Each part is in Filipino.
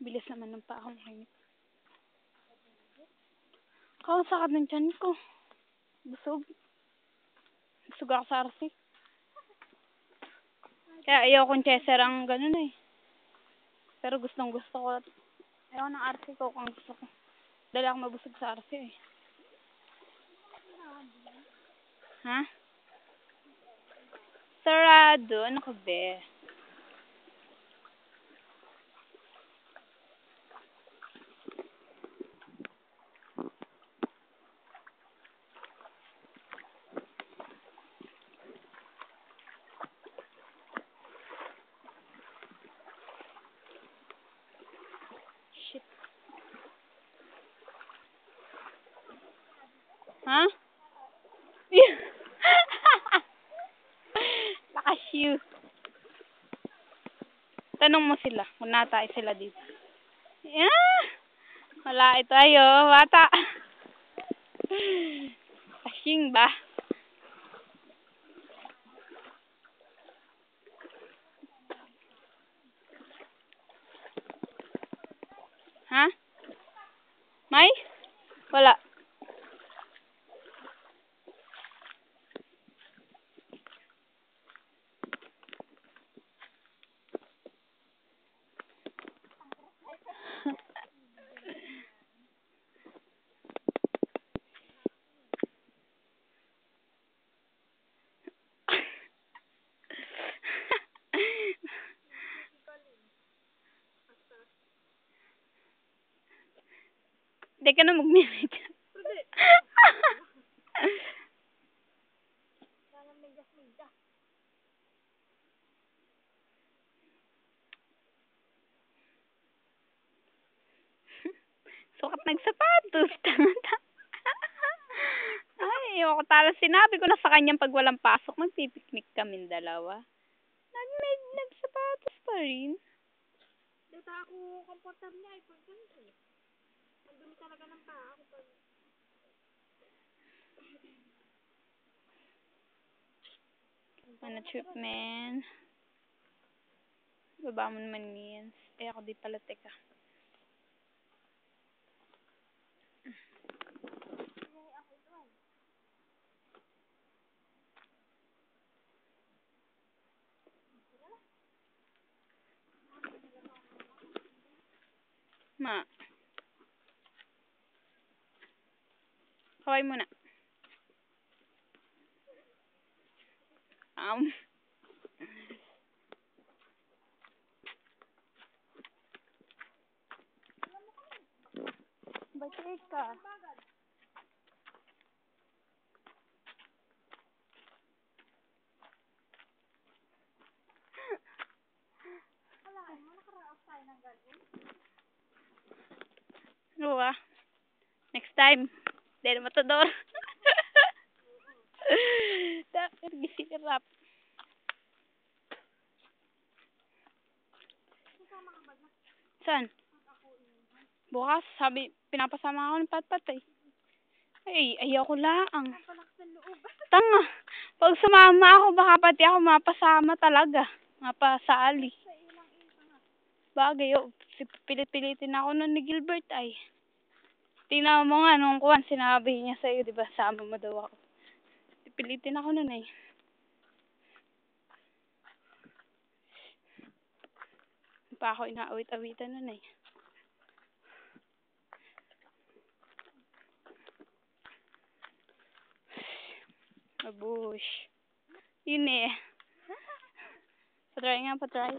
Bilis naman ng pa akong hangit. Sakit ng tiyan ko. Busog. Busog ako sa RC. Kaya ayaw kong chaser ang ganun eh. Pero gustong gusto ko. Ayaw ng RC ko kung gusto ko. Dali ako mabusog sa RC eh. Ha? Sarado. Ano ka be? Shit. Ha? Nakashoe. Tanong mo sila kung natay sila dito. Yeah! Wala ito ayo, bata. Kasing ba? Ha? May? Wala. Hindi ka na mag-minute. Sukat nagsapatos. Ay, ayoko talas. Sinabi ko na sa kanyang pag walang pasok, magpipiknik kaming dalawa. Nagsapatos pa rin. Dito ako komportable niya ay pag ganito. Ang dumi talaga ng paa ako pag... Ano trip, man? Baba mo naman yan. Eh, ako di pala, teka. Ma. Kaway muna. Ba't ka? Ano next time. Dahil matador. Dapat gisirap. Saan? Bukas, sabi, pinapasama ako ng patpat eh. Ay, ayaw ko laang. Tanga. Pag sumama ako, baka pati ako mapasama talaga. Mapasali. Bagay, pilit-pilitin ako nun ni Gilbert ay. Tingnan mo nga, nung kuwan, sinabi niya sa'yo, diba, sama mo daw ako. Pilitin ako nun eh. Pa ako inaawit-awitan nun eh. Mabush. Yun eh. Patry nga, patry.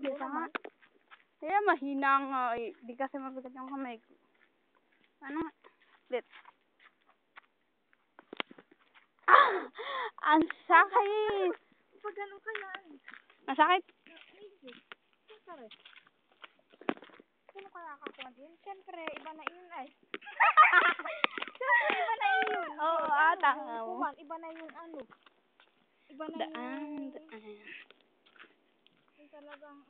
Bisa nga. Kaya mahina nga eh. Di kasi mabigat yung kamay ko. Ano nga? Let's. Ah! Ang sakit! Pag ganun kaya eh. Masakit? Siyempre. Sino kaya kakuha din? Siyempre, iba na yun ay. Siyempre, iba na yun. Oo, tanga mo. Iba na yun ano. Iba na Daan. yung talagang